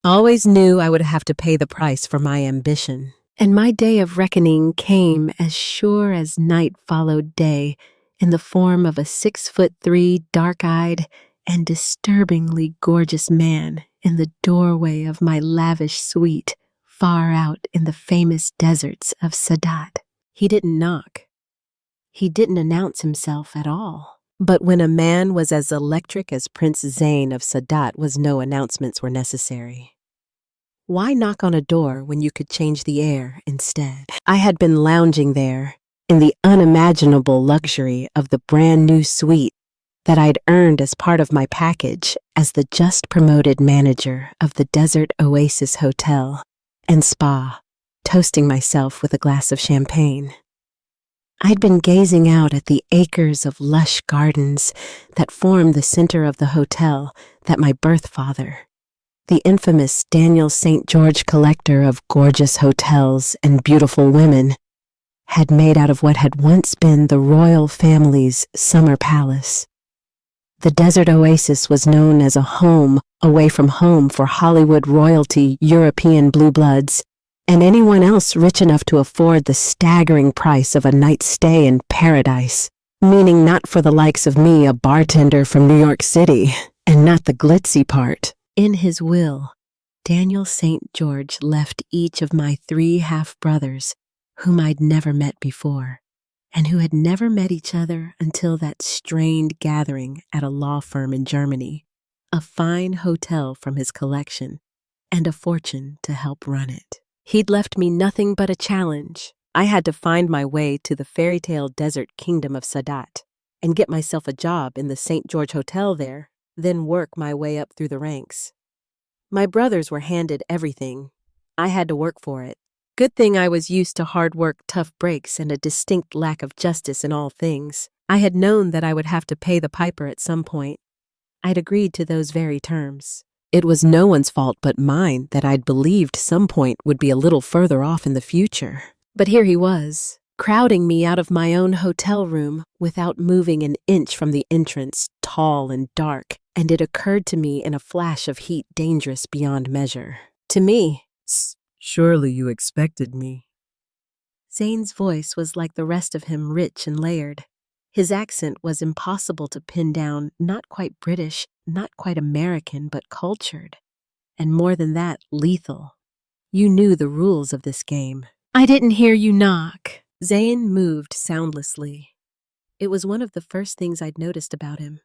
Always knew I would have to pay the price for my ambition. And my day of reckoning came as sure as night followed day, in the form of a 6'3", dark-eyed, and disturbingly gorgeous man in the doorway of my lavish suite, far out in the famous deserts of Sadat. He didn't knock. He didn't announce himself at all. But when a man was as electric as Prince Zain of Sadat, no announcements were necessary. Why knock on a door when you could change the air instead? I had been lounging there in the unimaginable luxury of the brand new suite that I'd earned as part of my package as the just promoted manager of the Desert Oasis Hotel and Spa, toasting myself with a glass of champagne. I'd been gazing out at the acres of lush gardens that formed the center of the hotel that my birth father, the infamous Daniel St. George collector of gorgeous hotels and beautiful women, had made out of what had once been the royal family's summer palace. The desert oasis was known as a home away from home for Hollywood royalty, European blue bloods, and anyone else rich enough to afford the staggering price of a night's stay in paradise, meaning not for the likes of me, a bartender from New York City, and not the glitzy part. In his will, Daniel St. George left each of my 3 half-brothers, whom I'd never met before, and who had never met each other until that strained gathering at a law firm in Germany, a fine hotel from his collection, and a fortune to help run it. He'd left me nothing but a challenge. I had to find my way to the fairy-tale desert kingdom of Sadat and get myself a job in the St. George Hotel there, then work my way up through the ranks. My brothers were handed everything. I had to work for it. Good thing I was used to hard work, tough breaks, and a distinct lack of justice in all things. I had known that I would have to pay the piper at some point. I'd agreed to those very terms. It was no one's fault but mine that I'd believed some point would be a little further off in the future. But here he was, crowding me out of my own hotel room without moving an inch from the entrance, tall and dark, and it occurred to me in a flash of heat dangerous beyond measure. To me, "Surely you expected me." Zain's voice was like the rest of him, rich and layered. His accent was impossible to pin down, not quite British, not quite American, but cultured. And more than that, lethal. You knew the rules of this game. "I didn't hear you knock." Zain moved soundlessly. It was one of the first things I'd noticed about him.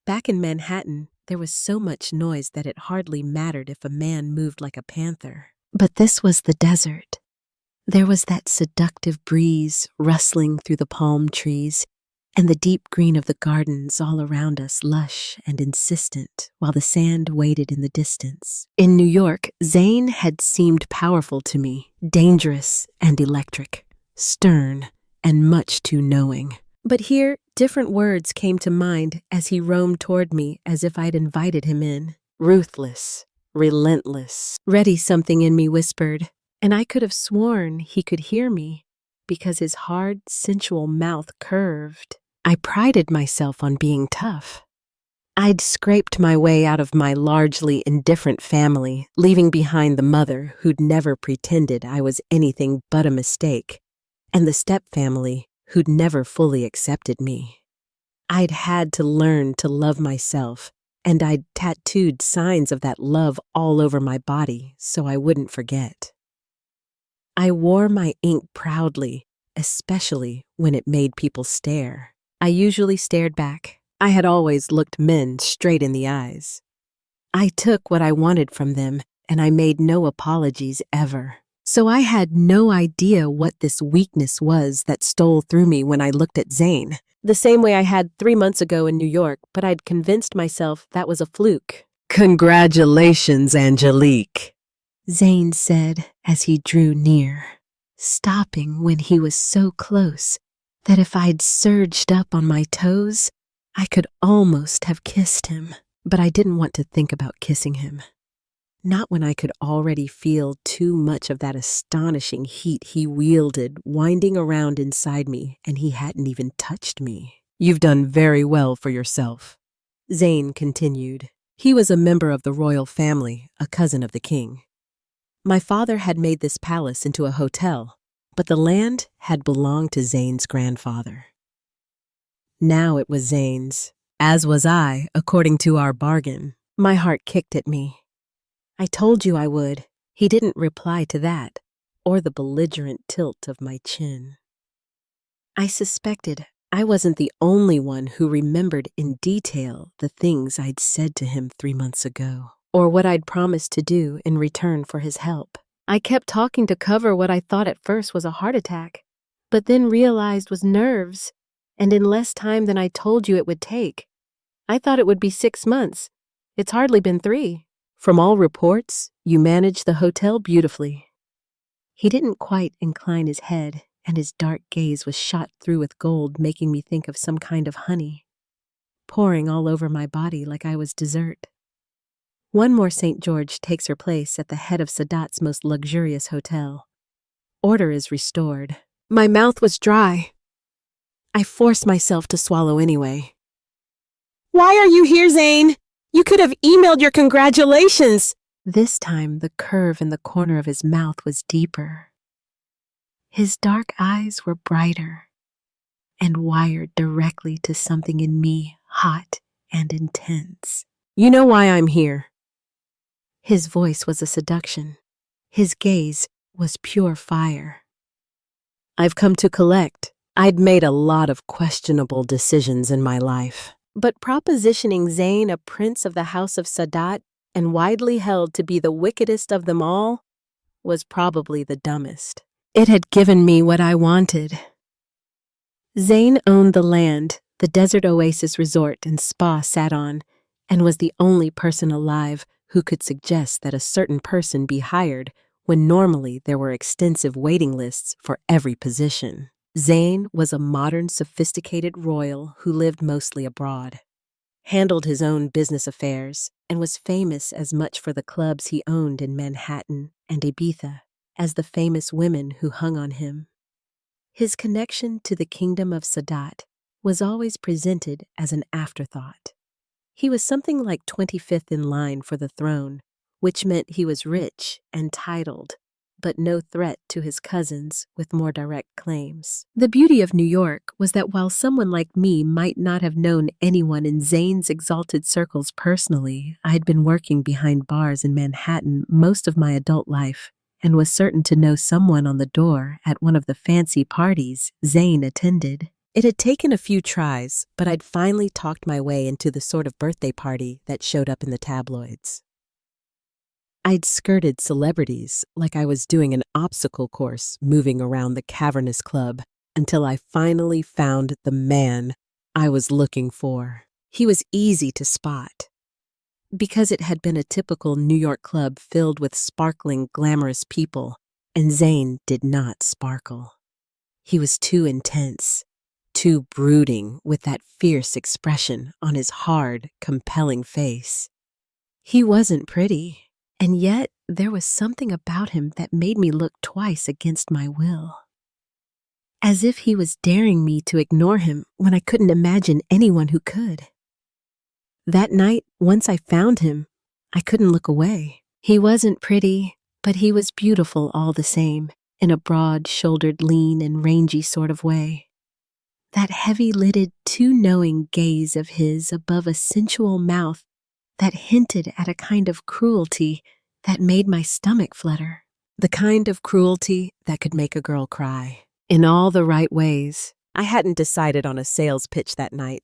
Back in Manhattan, there was so much noise that it hardly mattered if a man moved like a panther. But this was the desert. There was that seductive breeze rustling through the palm trees, and the deep green of the gardens all around us lush and insistent, while the sand waited in the distance. In New York, Zain had seemed powerful to me, dangerous and electric, stern and much too knowing. But here, different words came to mind as he roamed toward me as if I'd invited him in. Ruthless, relentless, ready, something in me whispered, and I could have sworn he could hear me because his hard, sensual mouth curved. I prided myself on being tough. I'd scraped my way out of my largely indifferent family, leaving behind the mother who'd never pretended I was anything but a mistake, and the stepfamily who'd never fully accepted me. I'd had to learn to love myself, and I'd tattooed signs of that love all over my body so I wouldn't forget. I wore my ink proudly, especially when it made people stare. I usually stared back. I had always looked men straight in the eyes. I took what I wanted from them, and I made no apologies ever. So I had no idea what this weakness was that stole through me when I looked at Zain. The same way I had 3 months ago in New York, but I'd convinced myself that was a fluke. "Congratulations, Angelique," Zain said as he drew near, stopping when he was so close that if I'd surged up on my toes, I could almost have kissed him. But I didn't want to think about kissing him. Not when I could already feel too much of that astonishing heat he wielded winding around inside me, and he hadn't even touched me. "You've done very well for yourself." Zain continued. He was a member of the royal family, a cousin of the king. My father had made this palace into a hotel, but the land had belonged to Zain's grandfather. Now it was Zain's, as was I, according to our bargain. My heart kicked at me. I told you I would. He didn't reply to that, or the belligerent tilt of my chin. I suspected I wasn't the only one who remembered in detail the things I'd said to him 3 months ago, or what I'd promised to do in return for his help. I kept talking to cover what I thought at first was a heart attack, but then realized was nerves, and in less time than I told you it would take. I thought it would be 6 months. It's hardly been 3. From all reports, you managed the hotel beautifully. He didn't quite incline his head, and his dark gaze was shot through with gold, making me think of some kind of honey, pouring all over my body like I was dessert. One more St. George takes her place at the head of Sadat's most luxurious hotel. Order is restored. My mouth was dry. I forced myself to swallow anyway. Why are you here, Zain? You could have emailed your congratulations. This time, the curve in the corner of his mouth was deeper. His dark eyes were brighter and wired directly to something in me, hot and intense. You know why I'm here. His voice was a seduction. His gaze was pure fire. I've come to collect. I'd made a lot of questionable decisions in my life. But propositioning Zain a prince of the house of Sadat and widely held to be the wickedest of them all was probably the dumbest. It had given me what I wanted. Zain owned the land the desert Oasis resort and spa sat on, and was the only person alive who could suggest that a certain person be hired when normally there were extensive waiting lists for every position. Zain was a modern, sophisticated royal who lived mostly abroad, handled his own business affairs, and was famous as much for the clubs he owned in Manhattan and Ibiza as the famous women who hung on him. His connection to the kingdom of Sadat was always presented as an afterthought. He was something like 25th in line for the throne, which meant he was rich and titled, but no threat to his cousins with more direct claims. The beauty of New York was that while someone like me might not have known anyone in Zain's exalted circles personally, I'd been working behind bars in Manhattan most of my adult life and was certain to know someone on the door at one of the fancy parties Zain attended. It had taken a few tries, but I'd finally talked my way into the sort of birthday party that showed up in the tabloids. I'd skirted celebrities like I was doing an obstacle course moving around the cavernous club until I finally found the man I was looking for. He was easy to spot. Because it had been a typical New York club filled with sparkling, glamorous people, and Zain did not sparkle. He was too intense, too brooding with that fierce expression on his hard, compelling face. He wasn't pretty. And yet, there was something about him that made me look twice against my will. As if he was daring me to ignore him when I couldn't imagine anyone who could. That night, once I found him, I couldn't look away. He wasn't pretty, but he was beautiful all the same, in a broad-shouldered, lean and rangy sort of way. That heavy-lidded, too knowing gaze of his above a sensual mouth that hinted at a kind of cruelty that made my stomach flutter. The kind of cruelty that could make a girl cry. In all the right ways. I hadn't decided on a sales pitch that night.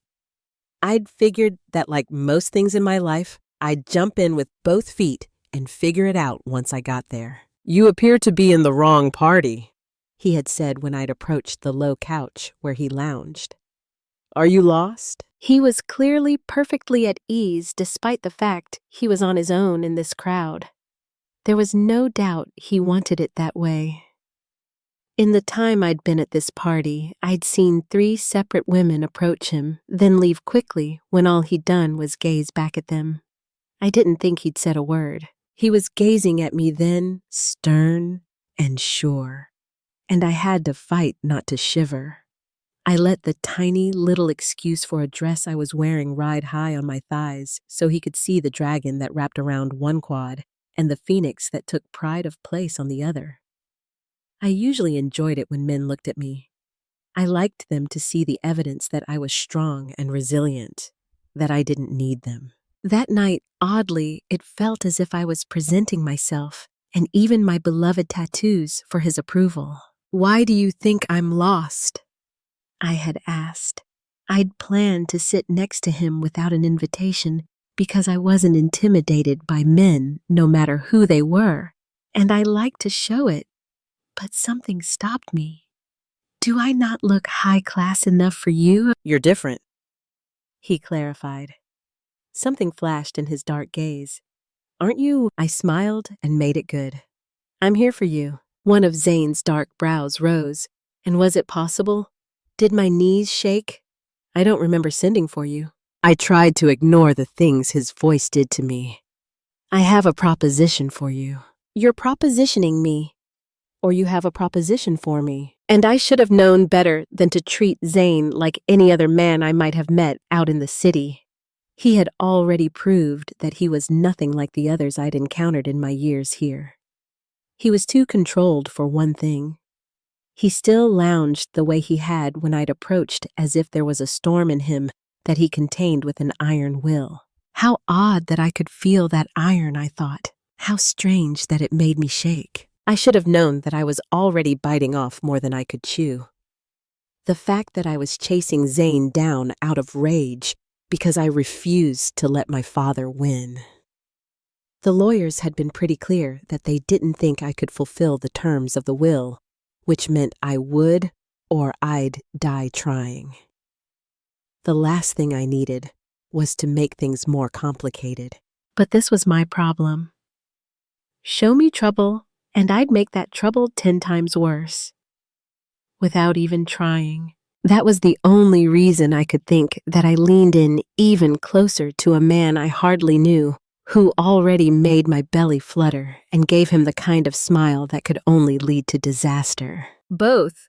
I'd figured that like most things in my life, I'd jump in with both feet and figure it out once I got there. You appear to be in the wrong party, he had said when I'd approached the low couch where he lounged. Are you lost? He was clearly perfectly at ease despite the fact he was on his own in this crowd. There was no doubt he wanted it that way. In the time I'd been at this party, I'd seen 3 separate women approach him, then leave quickly when all he'd done was gaze back at them. I didn't think he'd said a word. He was gazing at me then, stern and sure, and I had to fight not to shiver. I let the tiny little excuse for a dress I was wearing ride high on my thighs so he could see the dragon that wrapped around one quad and the phoenix that took pride of place on the other. I usually enjoyed it when men looked at me. I liked them to see the evidence that I was strong and resilient, that I didn't need them. That night, oddly, it felt as if I was presenting myself and even my beloved tattoos for his approval. "Why do you think I'm lost?" I had asked. I'd planned to sit next to him without an invitation because I wasn't intimidated by men, no matter who they were, and I liked to show it. But something stopped me. "Do I not look high class enough for you?" "You're different." He clarified. Something flashed in his dark gaze. "Aren't you?" I smiled and made it good. "I'm here for you." One of Zain's dark brows rose. "And was it possible? Did my knees shake? I don't remember sending for you." I tried to ignore the things his voice did to me. "I have a proposition for you." "You're propositioning me. Or you have a proposition for me." And I should have known better than to treat Zain like any other man I might have met out in the city. He had already proved that he was nothing like the others I'd encountered in my years here. He was too controlled for one thing. He still lounged the way he had when I'd approached, as if there was a storm in him that he contained with an iron will. How odd that I could feel that iron, I thought. How strange that it made me shake. I should have known that I was already biting off more than I could chew. The fact that I was chasing Zain down out of rage because I refused to let my father win. The lawyers had been pretty clear that they didn't think I could fulfill the terms of the will, which meant I would or I'd die trying. The last thing I needed was to make things more complicated. But this was my problem. Show me trouble, and I'd make that trouble 10 times worse. Without even trying. That was the only reason I could think that I leaned in even closer to a man I hardly knew, who already made my belly flutter and gave him the kind of smile that could only lead to disaster. "Both,"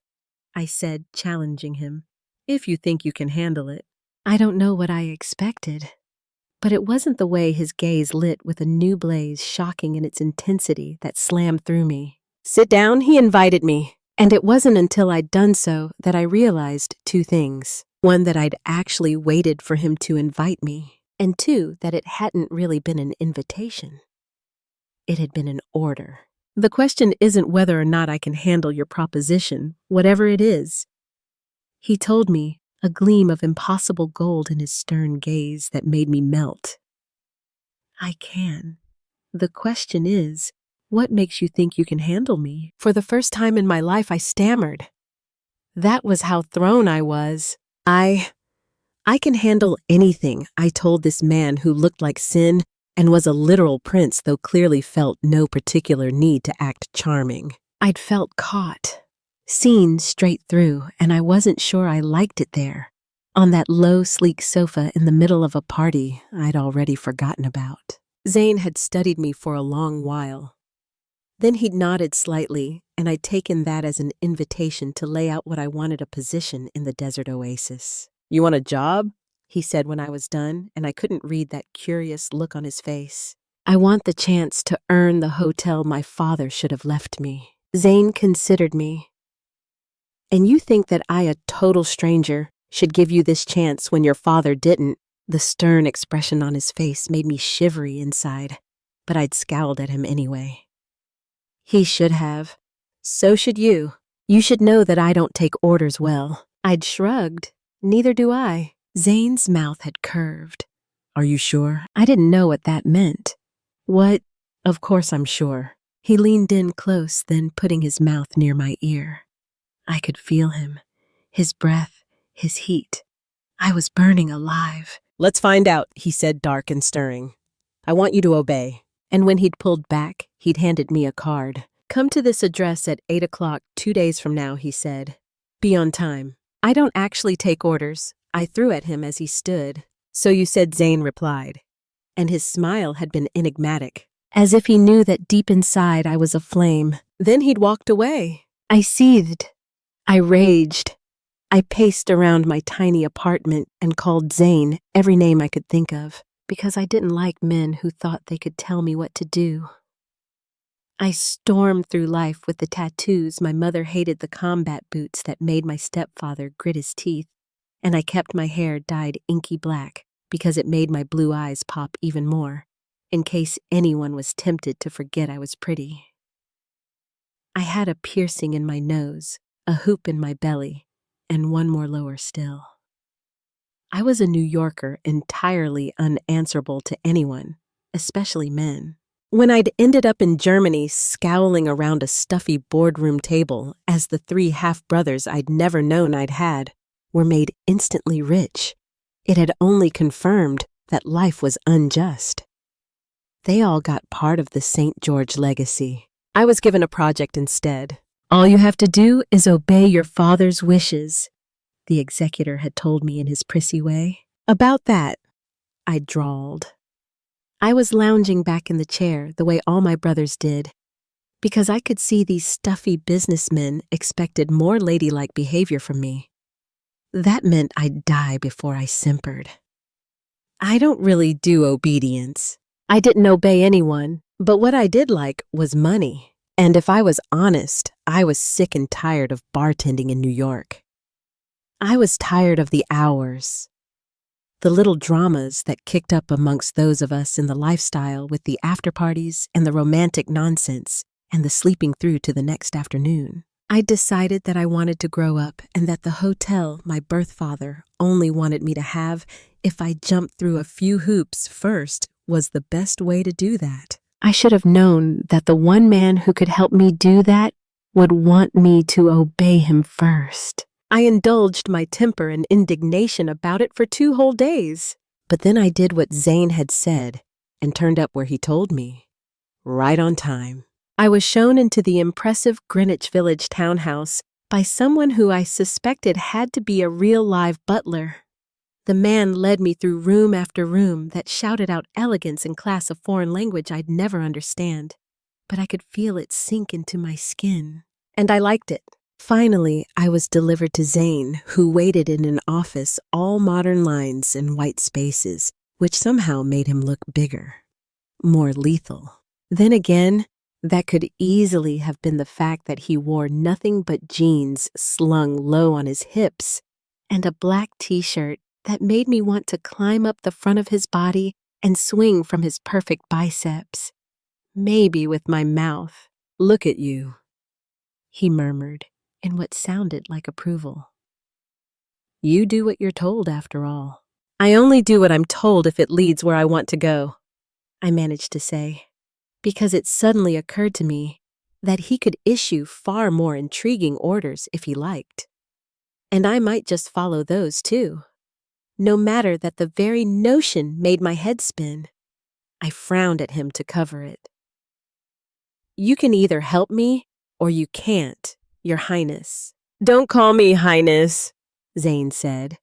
I said, challenging him, "if you think you can handle it." I don't know what I expected. But it wasn't the way his gaze lit with a new blaze shocking in its intensity that slammed through me. "Sit down," he invited me. And it wasn't until I'd done so that I realized 2 things. 1, that I'd actually waited for him to invite me. And 2, that it hadn't really been an invitation. It had been an order. "The question isn't whether or not I can handle your proposition, whatever it is," he told me, a gleam of impossible gold in his stern gaze that made me melt. "I can. The question is, what makes you think you can handle me?" For the first time in my life, I stammered. That was how thrown I was. I can handle anything," I told this man who looked like sin and was a literal prince, though clearly felt no particular need to act charming. I'd felt caught. Seen straight through, and I wasn't sure I liked it there, on that low, sleek sofa in the middle of a party I'd already forgotten about. Zain had studied me for a long while. Then he'd nodded slightly, and I'd taken that as an invitation to lay out what I wanted: a position in the desert oasis. "You want a job?" he said when I was done, and I couldn't read that curious look on his face. "I want the chance to earn the hotel my father should have left me." Zain considered me. "And you think that I, a total stranger, should give you this chance when your father didn't?" The stern expression on his face made me shivery inside, but I'd scowled at him anyway. "He should have. So should you. You should know that I don't take orders well." I'd shrugged. "Neither do I." Zain's mouth had curved. "Are you sure?" I didn't know what that meant. "What? Of course I'm sure." He leaned in close, then putting his mouth near my ear. I could feel him, his breath, his heat. I was burning alive. "Let's find out," he said, dark and stirring. "I want you to obey." And when he'd pulled back, he'd handed me a card. "Come to this address at 8 o'clock 2 days from now," he said. "Be on time." "I don't actually take orders," I threw at him as he stood. "So you said," Zain replied. And his smile had been enigmatic, as if he knew that deep inside I was aflame. Then he'd walked away. I seethed. I raged. I paced around my tiny apartment and called Zain every name I could think of, because I didn't like men who thought they could tell me what to do. I stormed through life with the tattoos my mother hated, the combat boots that made my stepfather grit his teeth, and I kept my hair dyed inky black because it made my blue eyes pop even more, in case anyone was tempted to forget I was pretty. I had a piercing in my nose, a hoop in my belly, and one more lower still. I was a New Yorker entirely unanswerable to anyone, especially men. When I'd ended up in Germany scowling around a stuffy boardroom table as the 3 half-brothers I'd never known I'd had were made instantly rich, it had only confirmed that life was unjust. They all got part of the St. George legacy. I was given a project instead. All you have to do is obey your father's wishes, the executor had told me in his prissy way. About that, I drawled. I was lounging back in the chair the way all my brothers did, because I could see these stuffy businessmen expected more ladylike behavior from me. That meant I'd die before I simpered. I don't really do obedience. I didn't obey anyone, but what I did like was money. And if I was honest, I was sick and tired of bartending in New York. I was tired of the hours, the little dramas that kicked up amongst those of us in the lifestyle with the after-parties and the romantic nonsense and the sleeping through to the next afternoon. I decided that I wanted to grow up and that the hotel my birth father only wanted me to have if I jumped through a few hoops first was the best way to do that. I should have known that the one man who could help me do that would want me to obey him first. I indulged my temper and indignation about it for 2 whole days. But then I did what Zain had said and turned up where he told me. Right on time. I was shown into the impressive Greenwich Village townhouse by someone who I suspected had to be a real live butler. The man led me through room after room that shouted out elegance and class of foreign language I'd never understand, but I could feel it sink into my skin, and I liked it. Finally, I was delivered to Zain, who waited in an office all modern lines and white spaces, which somehow made him look bigger, more lethal. Then again, that could easily have been the fact that he wore nothing but jeans slung low on his hips and a black t-shirt that made me want to climb up the front of his body and swing from his perfect biceps. Maybe with my mouth. Look at you, he murmured in what sounded like approval. You do what you're told, after all. I only do what I'm told if it leads where I want to go, I managed to say, because it suddenly occurred to me that he could issue far more intriguing orders if he liked. And I might just follow those too. No matter that the very notion made my head spin. I frowned at him to cover it. You can either help me or you can't, Your Highness. Don't call me Highness, Zain said.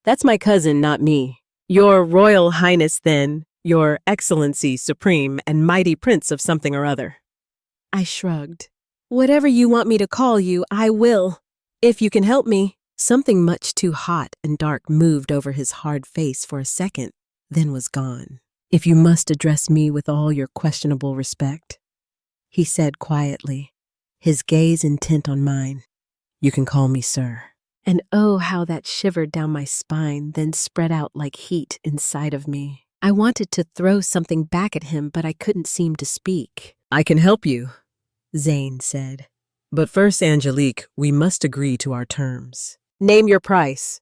That's my cousin, not me. Your Royal Highness, then. Your Excellency Supreme and Mighty Prince of something or other. I shrugged. Whatever you want me to call you, I will. If you can help me. Something much too hot and dark moved over his hard face for a second, then was gone. If you must address me with all your questionable respect, he said quietly, his gaze intent on mine. You can call me sir. And oh, how that shivered down my spine, then spread out like heat inside of me. I wanted to throw something back at him, but I couldn't seem to speak. I can help you, Zain said. But first, Angelique, we must agree to our terms. Name your price,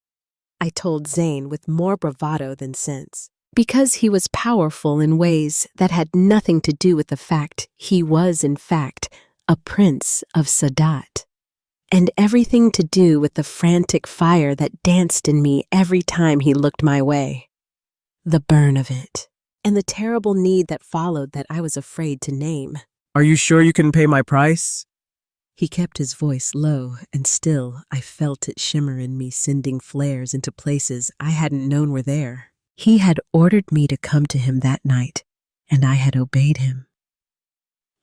I told Zain with more bravado than sense. Because he was powerful in ways that had nothing to do with the fact he was, in fact, a prince of Sadat. And everything to do with the frantic fire that danced in me every time he looked my way. The burn of it, and the terrible need that followed that I was afraid to name. Are you sure you can pay my price? He kept his voice low, and still I felt it shimmer in me, sending flares into places I hadn't known were there. He had ordered me to come to him that night, and I had obeyed him.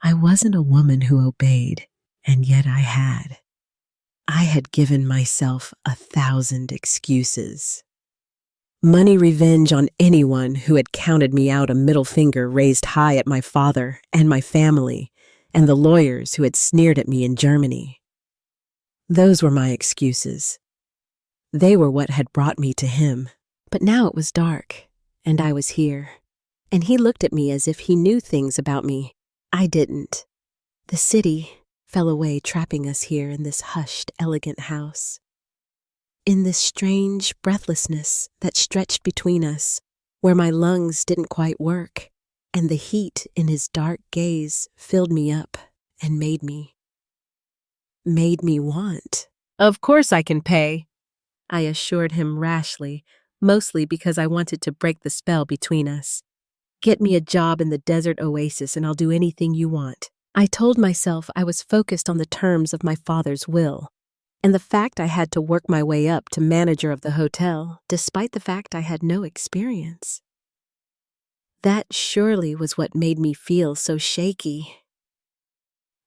I wasn't a woman who obeyed, and yet I had. I had given myself 1,000 excuses. Money revenge on anyone who had counted me out, a middle finger raised high at my father and my family and the lawyers who had sneered at me in Germany. Those were my excuses. They were what had brought me to him. But now it was dark, and I was here. And he looked at me as if he knew things about me. I didn't. The city fell away, trapping us here in this hushed, elegant house. In this strange breathlessness that stretched between us, where my lungs didn't quite work, and the heat in his dark gaze filled me up and made me want. Of course I can pay, I assured him rashly, mostly because I wanted to break the spell between us. Get me a job in the desert oasis and I'll do anything you want. I told myself I was focused on the terms of my father's will, and the fact I had to work my way up to manager of the hotel, despite the fact I had no experience. That surely was what made me feel so shaky.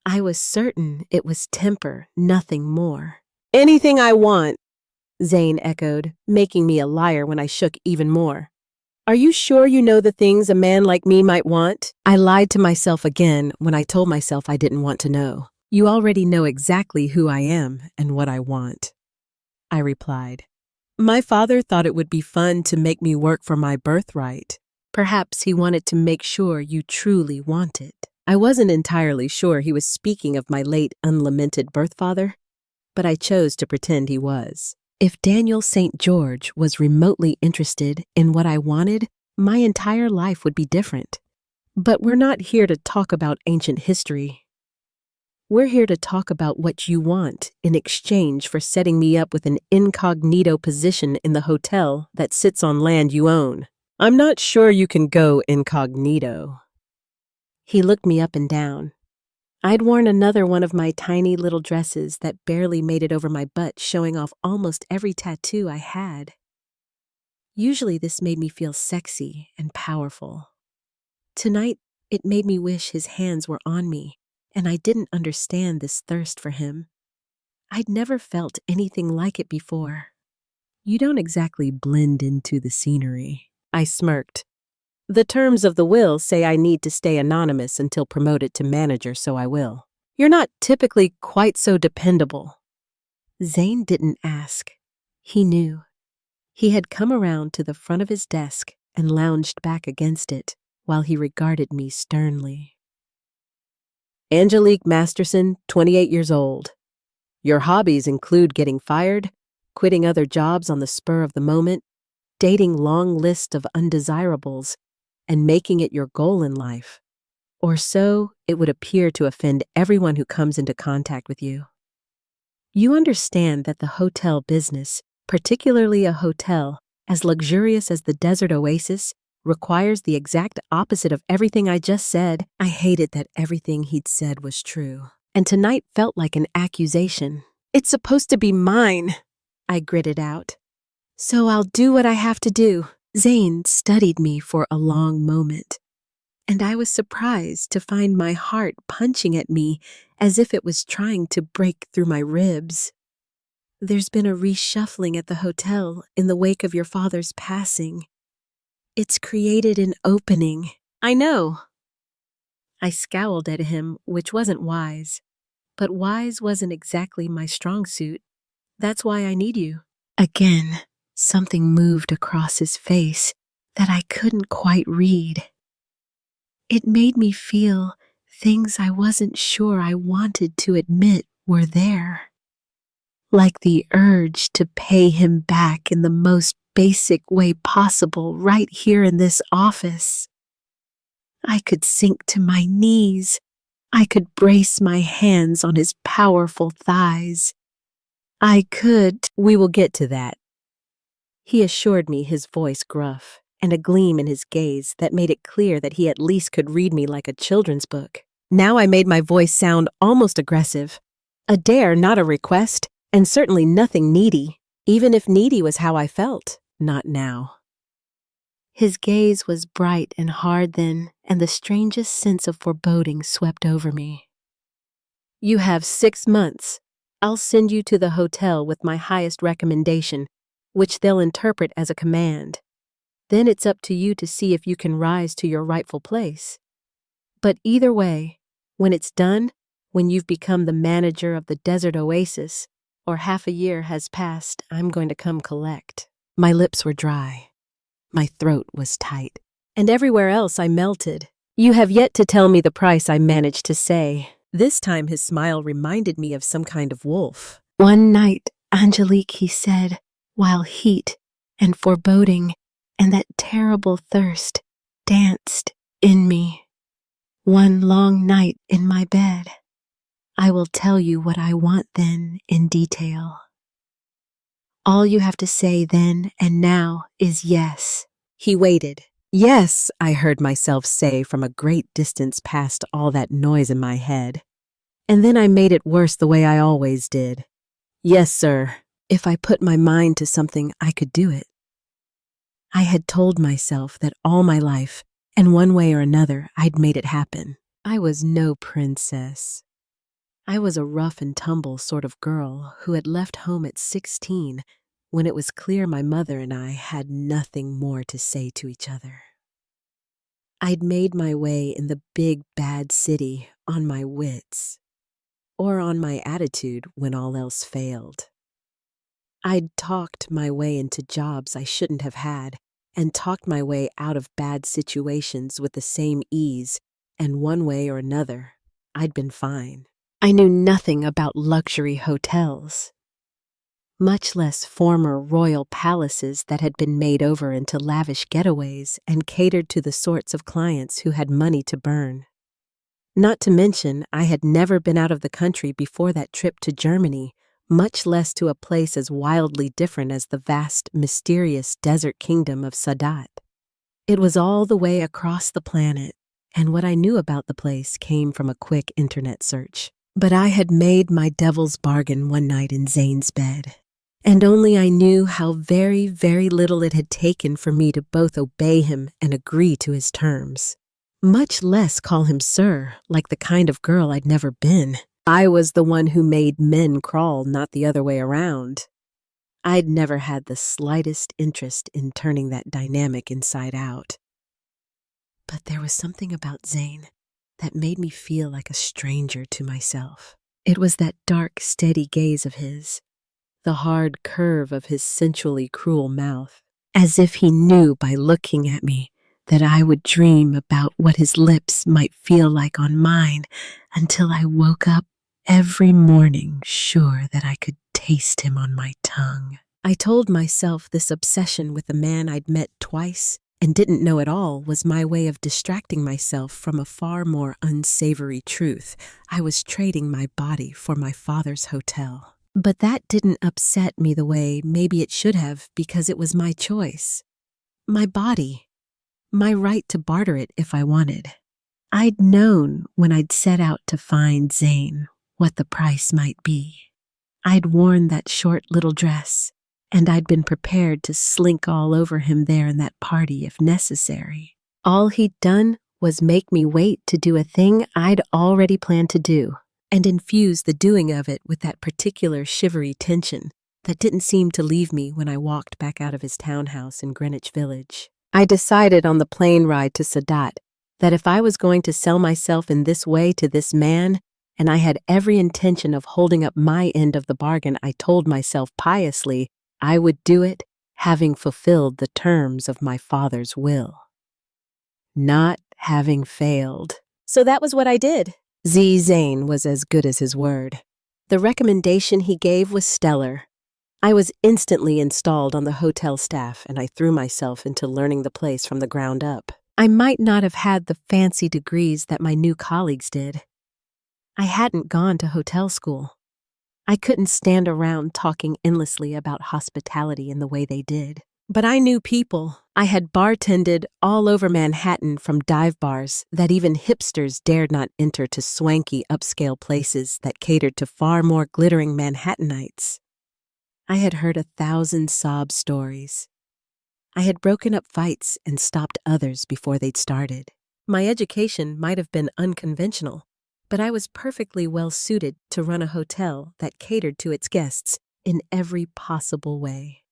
I was certain it was temper, nothing more. Anything I want, Zain echoed, making me a liar when I shook even more. Are you sure you know the things a man like me might want? I lied to myself again when I told myself I didn't want to know. You already know exactly who I am and what I want, I replied. My father thought it would be fun to make me work for my birthright. Perhaps he wanted to make sure you truly want it. I wasn't entirely sure he was speaking of my late unlamented birthfather, but I chose to pretend he was. If Daniel St. George was remotely interested in what I wanted, my entire life would be different. But we're not here to talk about ancient history. We're here to talk about what you want in exchange for setting me up with an incognito position in the hotel that sits on land you own. I'm not sure you can go incognito. He looked me up and down. I'd worn another one of my tiny little dresses that barely made it over my butt, showing off almost every tattoo I had. Usually this made me feel sexy and powerful. Tonight, it made me wish his hands were on me, and I didn't understand this thirst for him. I'd never felt anything like it before. You don't exactly blend into the scenery, I smirked. The terms of the will say I need to stay anonymous until promoted to manager, so I will. You're not typically quite so dependable. Zain didn't ask. He knew. He had come around to the front of his desk and lounged back against it while he regarded me sternly. Angelique Masterson, 28 years old. Your hobbies include getting fired, quitting other jobs on the spur of the moment, dating long lists of undesirables, and making it your goal in life. Or so it would appear to offend everyone who comes into contact with you. You understand that the hotel business, particularly a hotel as luxurious as the desert oasis, requires the exact opposite of everything I just said. I hated that everything he'd said was true, and tonight felt like an accusation. It's supposed to be mine, I gritted out. So I'll do what I have to do. Zain studied me for a long moment, and I was surprised to find my heart punching at me as if it was trying to break through my ribs. There's been a reshuffling at the hotel in the wake of your father's passing. It's created an opening. I know. I scowled at him, which wasn't wise. But wise wasn't exactly my strong suit. That's why I need you. Again, something moved across his face that I couldn't quite read. It made me feel things I wasn't sure I wanted to admit were there. Like the urge to pay him back in the most basic way possible right here in this office. I could sink to my knees. I could brace my hands on his powerful thighs. We will get to that. He assured me, his voice gruff, and a gleam in his gaze that made it clear that he at least could read me like a children's book. Now I made my voice sound almost aggressive. A dare, not a request, and certainly nothing needy, even if needy was how I felt. Not now. His gaze was bright and hard then, and the strangest sense of foreboding swept over me. You have 6 months, I'll send you to the hotel with my highest recommendation, which they'll interpret as a command. Then it's up to you to see if you can rise to your rightful place. But either way, when it's done, when you've become the manager of the desert oasis, or half a year has passed, I'm going to come collect. My lips were dry. My throat was tight. And everywhere else I melted. You have yet to tell me the price I managed to say. This time his smile reminded me of some kind of wolf. One night, Angelique, he said, while heat and foreboding and that terrible thirst danced in me. One long night in my bed. I will tell you what I want then in detail. All you have to say then and now is yes. He waited. Yes, I heard myself say from a great distance past all that noise in my head. And then I made it worse the way I always did. Yes, sir. If I put my mind to something, I could do it. I had told myself that all my life, and one way or another, I'd made it happen. I was no princess. I was a rough and tumble sort of girl who had left home at 16 when it was clear my mother and I had nothing more to say to each other. I'd made my way in the big, bad city on my wits, or on my attitude when all else failed. I'd talked my way into jobs I shouldn't have had, and talked my way out of bad situations with the same ease, and one way or another, I'd been fine. I knew nothing about luxury hotels, much less former royal palaces that had been made over into lavish getaways and catered to the sorts of clients who had money to burn. Not to mention, I had never been out of the country before that trip to Germany, much less to a place as wildly different as the vast, mysterious desert kingdom of Sadat. It was all the way across the planet, and what I knew about the place came from a quick internet search. But I had made my devil's bargain one night in Zain's bed, and only I knew how very, very little it had taken for me to both obey him and agree to his terms. Much less call him sir, like the kind of girl I'd never been. I was the one who made men crawl, not the other way around. I'd never had the slightest interest in turning that dynamic inside out. But there was something about Zain that made me feel like a stranger to myself. It was that dark, steady gaze of his, the hard curve of his sensually cruel mouth, as if he knew by looking at me that I would dream about what his lips might feel like on mine until I woke up every morning sure that I could taste him on my tongue. I told myself this obsession with a man I'd met twice and didn't know at all was my way of distracting myself from a far more unsavory truth. I was trading my body for my father's hotel. But that didn't upset me the way maybe it should have, because it was my choice. My body. My right to barter it if I wanted. I'd known when I'd set out to find Zain what the price might be. I'd worn that short little dress, and I'd been prepared to slink all over him there in that party if necessary. All he'd done was make me wait to do a thing I'd already planned to do, and infuse the doing of it with that particular shivery tension that didn't seem to leave me when I walked back out of his townhouse in Greenwich Village. I decided on the plane ride to Sadat that if I was going to sell myself in this way to this man, and I had every intention of holding up my end of the bargain, I told myself piously I would do it having fulfilled the terms of my father's will, not having failed. So that was what I did. Zain was as good as his word. The recommendation he gave was stellar. I was instantly installed on the hotel staff, and I threw myself into learning the place from the ground up. I might not have had the fancy degrees that my new colleagues did. I hadn't gone to hotel school. I couldn't stand around talking endlessly about hospitality in the way they did. But I knew people. I had bartended all over Manhattan from dive bars that even hipsters dared not enter to swanky upscale places that catered to far more glittering Manhattanites. I had heard 1,000 sob stories. I had broken up fights and stopped others before they'd started. My education might have been unconventional, but I was perfectly well suited to run a hotel that catered to its guests in every possible way.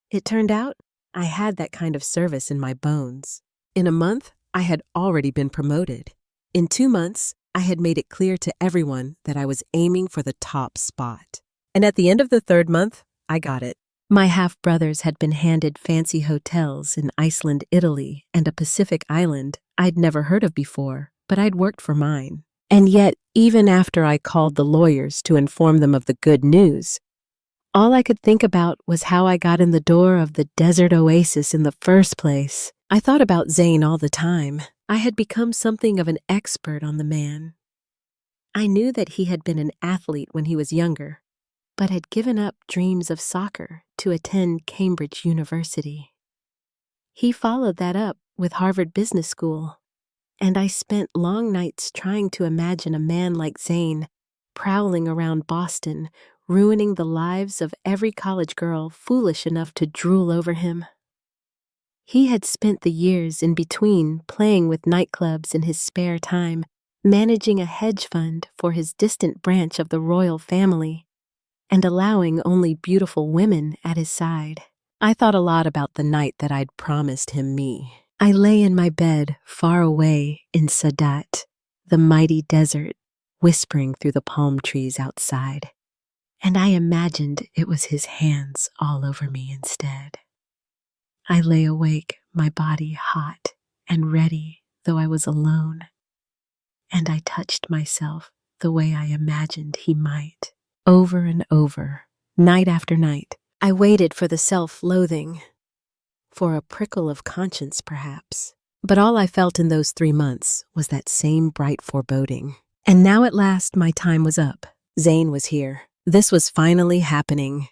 It turned out I had that kind of service in my bones. In a month, I had already been promoted. In 2 months, I had made it clear to everyone that I was aiming for the top spot. And at the end of the 3rd month, I got it. My half-brothers had been handed fancy hotels in Iceland, Italy, and a Pacific island I'd never heard of before, but I'd worked for mine. And yet, even after I called the lawyers to inform them of the good news, all I could think about was how I got in the door of the desert oasis in the first place. I thought about Zain all the time. I had become something of an expert on the man. I knew that he had been an athlete when he was younger, but had given up dreams of soccer to attend Cambridge University. He followed that up with Harvard Business School, and I spent long nights trying to imagine a man like Zain prowling around Boston, ruining the lives of every college girl foolish enough to drool over him. He had spent the years in between playing with nightclubs in his spare time, managing a hedge fund for his distant branch of the royal family, and allowing only beautiful women at his side. I thought a lot about the night that I'd promised him me. I lay in my bed far away in Sadat, the mighty desert, whispering through the palm trees outside, and I imagined it was his hands all over me instead. I lay awake, my body hot and ready, though I was alone, and I touched myself the way I imagined he might. Over and over, night after night, I waited for the self-loathing, for a prickle of conscience perhaps. But all I felt in those 3 months was that same bright foreboding. And now at last my time was up. Zain was here. This was finally happening.